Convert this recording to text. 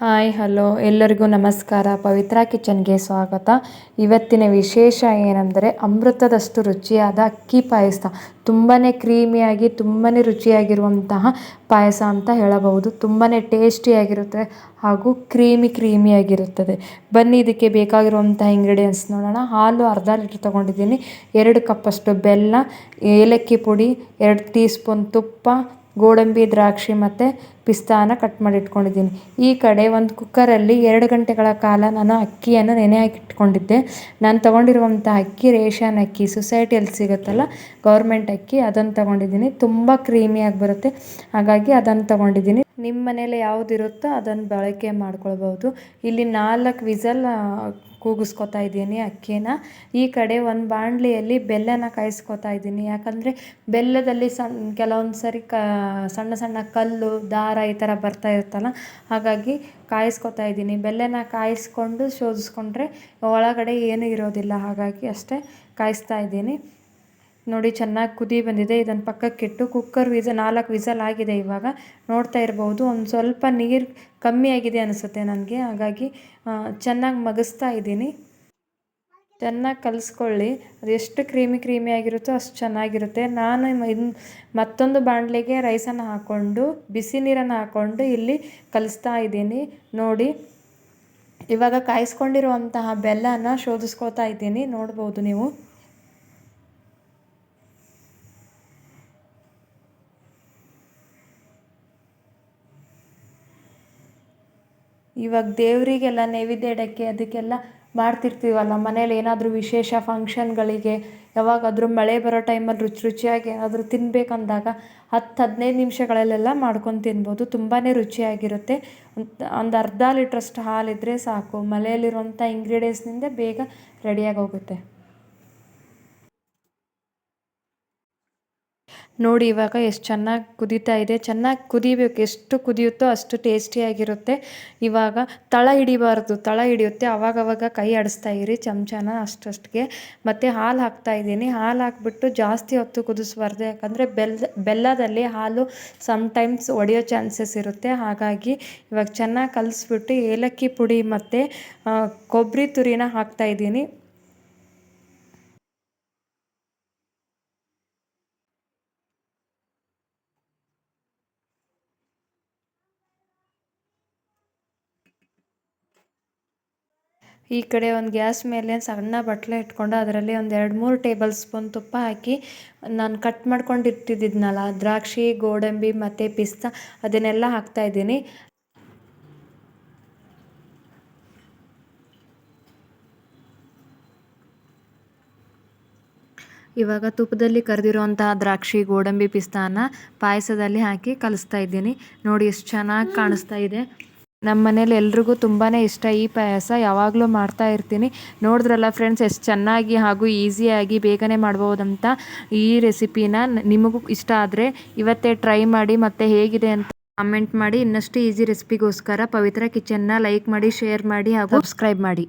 Hi hello ಎಲ್ಲರಿಗೂ ನಮಸ್ಕಾರ. ಪವಿತ್ರ ಕಿಚನ್ಗೆ ಸ್ವಾಗತ. ಇವತ್ತಿನ ವಿಶೇಷ ಏನೆಂದರೆ ಅಮೃತದಷ್ಟು ರುಚಿಯಾದ ಅಕ್ಕಿ ಪಾಯಸ. ತುಂಬಾ ಕ್ರೀಮಿಯಾಗಿ ತುಂಬಾ ರುಚಿಯಾಗಿರುವಂತಹ ಪಾಯಸ ಅಂತ ಹೇಳಬಹುದು. ತುಂಬಾ ಟೇಸ್ಟಿಯಾಗಿರುತ್ತೆ ಹಾಗೂ ಕ್ರೀಮಿಯಾಗಿರುತ್ತದೆ. ಬನ್ನಿ ಇದಕ್ಕೆ ಬೇಕಾಗಿರುವಂತಹ ಇಂಗ್ರೀಡಿಯೆಂಟ್ಸ್ ನೋಡೋಣ. ಹಾಲು ಅರ್ಧ ಲೀಟ್ರ್ ತೊಗೊಂಡಿದ್ದೀನಿ. 2 ಕಪ್ಪಷ್ಟು ಬೆಲ್ಲ, ಏಲಕ್ಕಿ ಪುಡಿ, 2 ಟೀ ಸ್ಪೂನ್ ತುಪ್ಪ, ಗೋಡಂಬಿ, ದ್ರಾಕ್ಷಿ ಮತ್ತು ಪಿಸ್ತಾನ ಕಟ್ ಮಾಡಿ ಇಟ್ಕೊಂಡಿದ್ದೀನಿ. ಈ ಕಡೆ ಒಂದು ಕುಕ್ಕರಲ್ಲಿ 2 ಗಂಟೆಗಳ ಕಾಲ ನಾನು ಅಕ್ಕಿಯನ್ನು ನೆನೆ ಹಾಕಿಟ್ಕೊಂಡಿದ್ದೆ. ನಾನು ತೊಗೊಂಡಿರುವಂಥ ಅಕ್ಕಿ ರೇಷನ್ ಅಕ್ಕಿ, ಸೊಸೈಟಿಯಲ್ಲಿ ಸಿಗುತ್ತಲ್ಲ ಗೌರ್ಮೆಂಟ್ ಅಕ್ಕಿ, ಅದನ್ನು ತೊಗೊಂಡಿದ್ದೀನಿ. ತುಂಬ ಕ್ರೀಮಿಯಾಗಿ ಬರುತ್ತೆ, ಹಾಗಾಗಿ ಅದನ್ನು ತೊಗೊಂಡಿದ್ದೀನಿ. ನಿಮ್ಮ ಮನೇಲಿ ಯಾವುದಿರುತ್ತೋ ಅದನ್ನು ಬಳಕೆ ಮಾಡ್ಕೊಳ್ಬೋದು. ಇಲ್ಲಿ 4 ವಿಸಲ್ ಕೂಗಿಸ್ಕೊತಾ ಇದ್ದೀನಿ ಅಕ್ಕಿನ. ಈ ಕಡೆ ಒಂದು ಬಾಣಲಿಯಲ್ಲಿ ಬೆಲ್ಲನ ಕಾಯಿಸ್ಕೊತಾ ಇದ್ದೀನಿ. ಯಾಕಂದರೆ ಬೆಲ್ಲದಲ್ಲಿ ಕೆಲವೊಂದು ಸರಿ ಸಣ್ಣ ಸಣ್ಣ ಕಲ್ಲು, ದಾರ ಈ ಥರ ಬರ್ತಾ ಇರುತ್ತಲ್ಲ, ಹಾಗಾಗಿ ಕಾಯಿಸ್ಕೊತಾ ಇದ್ದೀನಿ. ಬೆಲ್ಲನ ಕಾಯಿಸ್ಕೊಂಡು ಶೋಧಿಸ್ಕೊಂಡ್ರೆ ಒಳಗಡೆ ಏನೂ ಇರೋದಿಲ್ಲ, ಹಾಗಾಗಿ ಅಷ್ಟೇ ಕಾಯಿಸ್ತಾ ಇದ್ದೀನಿ. ನೋಡಿ, ಚೆನ್ನಾಗಿ ಕುದಿ ಬಂದಿದೆ. ಇದನ್ನು ಪಕ್ಕಕ್ಕಿಟ್ಟು ಕುಕ್ಕರ್ 4 ವಿಸಲ್ ಆಗಿದೆ. ಇವಾಗ ನೋಡ್ತಾ ಇರ್ಬೋದು, ಒಂದು ಸ್ವಲ್ಪ ನೀರು ಕಮ್ಮಿ ಆಗಿದೆ ಅನಿಸುತ್ತೆ ನನಗೆ, ಹಾಗಾಗಿ ಚೆನ್ನಾಗಿ ಮಗಿಸ್ತಾ ಇದ್ದೀನಿ. ಚೆನ್ನಾಗಿ ಕಲಿಸ್ಕೊಳ್ಳಿ. ಅದು ಎಷ್ಟು ಕ್ರೀಮಿಯಾಗಿರುತ್ತೋ ಅಷ್ಟು ಚೆನ್ನಾಗಿರುತ್ತೆ. ನಾನು ಮತ್ತೊಂದು ಬಾಣಲೆಗೆ ರೈಸನ್ನು ಹಾಕ್ಕೊಂಡು ಬಿಸಿ ನೀರನ್ನು ಹಾಕ್ಕೊಂಡು ಇಲ್ಲಿ ಕಲಿಸ್ತಾ ಇದ್ದೀನಿ. ನೋಡಿ, ಇವಾಗ ಕಾಯಿಸ್ಕೊಂಡಿರುವಂತಹ ಬೆಲ್ಲನ ಶೋಧಿಸ್ಕೊತಾ ಇದ್ದೀನಿ, ನೋಡ್ಬೋದು ನೀವು. ಇವಾಗ ದೇವರಿಗೆಲ್ಲ ನೈವೇದ್ಯ ಇಡೋಕ್ಕೆ ಅದಕ್ಕೆಲ್ಲ ಮಾಡ್ತಿರ್ತೀವಲ್ಲ ಮನೇಲಿ, ಏನಾದರೂ ವಿಶೇಷ ಫಂಕ್ಷನ್ಗಳಿಗೆ, ಯಾವಾಗಾದರೂ ಮಳೆ ಬರೋ ಟೈಮಲ್ಲಿ ರುಚಿಯಾಗಿ ಏನಾದರೂ ತಿನ್ನಬೇಕಂದಾಗ 10-15 ನಿಮಿಷಗಳಲ್ಲೆಲ್ಲ ಮಾಡ್ಕೊಂಡು ತಿನ್ಬೋದು. ತುಂಬಾ ರುಚಿಯಾಗಿರುತ್ತೆ. ಒಂದು ಅರ್ಧ ಲೀಟ್ರಷ್ಟು ಹಾಲಿದ್ರೆ ಸಾಕು. ಮನೆಯಲ್ಲಿರುವಂಥ ಇಂಗ್ರೀಡಿಯೆಂಟ್ಸ್ನಿಂದ ಬೇಗ ರೆಡಿಯಾಗಿ ಹೋಗುತ್ತೆ. ನೋಡಿ, ಇವಾಗ ಎಷ್ಟು ಚೆನ್ನಾಗಿ ಕುದೀತಾ ಇದೆ. ಚೆನ್ನಾಗಿ ಕುದಿಬೇಕು, ಎಷ್ಟು ಕುದಿಯುತ್ತೋ ಅಷ್ಟು ಟೇಸ್ಟಿಯಾಗಿರುತ್ತೆ. ಇವಾಗ ತಳ ಹಿಡಿಬಾರ್ದು, ತಳ ಹಿಡಿಯುತ್ತೆ. ಆವಾಗವಾಗ ಕೈ ಆಡಿಸ್ತಾ ಇರಿ ಚಮಚನ ಅಷ್ಟಕ್ಕೆ. ಮತ್ತು ಹಾಲು ಹಾಕ್ತಾಯಿದ್ದೀನಿ. ಹಾಲು ಹಾಕ್ಬಿಟ್ಟು ಜಾಸ್ತಿ ಹೊತ್ತು ಕುದಿಸ್ಬಾರ್ದು, ಯಾಕಂದರೆ ಬೆಲ್ಲದಲ್ಲಿ ಹಾಲು ಸಮ್ಟೈಮ್ಸ್ ಒಡೆಯೋ ಚಾನ್ಸಸ್ ಇರುತ್ತೆ. ಹಾಗಾಗಿ ಇವಾಗ ಚೆನ್ನಾಗಿ ಕಲಿಸ್ಬಿಟ್ಟು ಏಲಕ್ಕಿ ಪುಡಿ ಮತ್ತು ಕೊಬ್ಬರಿ ತುರಿನ ಹಾಕ್ತಾಯಿದ್ದೀನಿ. ಈ ಕಡೆ ಒಂದು ಗ್ಯಾಸ್ ಮೇಲೆ ಸಣ್ಣ ಬಟ್ಲೆ ಇಟ್ಕೊಂಡು ಅದರಲ್ಲಿ ಒಂದು 2-3 ಟೇಬಲ್ ಸ್ಪೂನ್ ತುಪ್ಪ ಹಾಕಿ ನಾನು ಕಟ್ ಮಾಡ್ಕೊಂಡು ಇಟ್ಟಿದ್ದಿದ್ನಲ್ಲ ದ್ರಾಕ್ಷಿ, ಗೋಡಂಬಿ ಮತ್ತು ಪಿಸ್ತಾ, ಅದನ್ನೆಲ್ಲ ಹಾಕ್ತಾಯಿದ್ದೀನಿ. ಇವಾಗ ತುಪ್ಪದಲ್ಲಿ ಕರೆದಿರುವಂತಹ ದ್ರಾಕ್ಷಿ, ಗೋಡಂಬಿ, ಪಿಸ್ತಾನ ಪಾಯಸದಲ್ಲಿ ಹಾಕಿ ಕಲಿಸ್ತಾ ಇದ್ದೀನಿ. ನೋಡಿ, ಎಷ್ಟು ಚೆನ್ನಾಗಿ ಕಾಣಿಸ್ತಾ ಇದೆ. ನಮ್ಮ ಮನೇಲಿ ಎಲ್ರಿಗೂ ತುಂಬಾ ಇಷ್ಟ ಈ ಪಾಯಸ. ಯಾವಾಗಲೂ ಮಾಡ್ತಾ ಇರ್ತೀನಿ. ನೋಡಿದ್ರಲ್ಲ ಫ್ರೆಂಡ್ಸ್, ಎಷ್ಟು ಚೆನ್ನಾಗಿ ಹಾಗೂ ಈಸಿಯಾಗಿ ಬೇಗನೆ ಮಾಡ್ಬೋದಂತ ಈ ರೆಸಿಪಿನ. ನಿಮಗೂ ಇಷ್ಟ ಆದರೆ ಇವತ್ತೇ ಟ್ರೈ ಮಾಡಿ ಮತ್ತು ಹೇಗಿದೆ ಅಂತ ಕಮೆಂಟ್ ಮಾಡಿ. ಇನ್ನಷ್ಟು ಈಸಿ ರೆಸಿಪಿಗೋಸ್ಕರ ಪವಿತ್ರ ಕಿಚನ್ನ ಲೈಕ್ ಮಾಡಿ, ಶೇರ್ ಮಾಡಿ ಹಾಗೂ ಸಬ್ಸ್ಕ್ರೈಬ್ ಮಾಡಿ.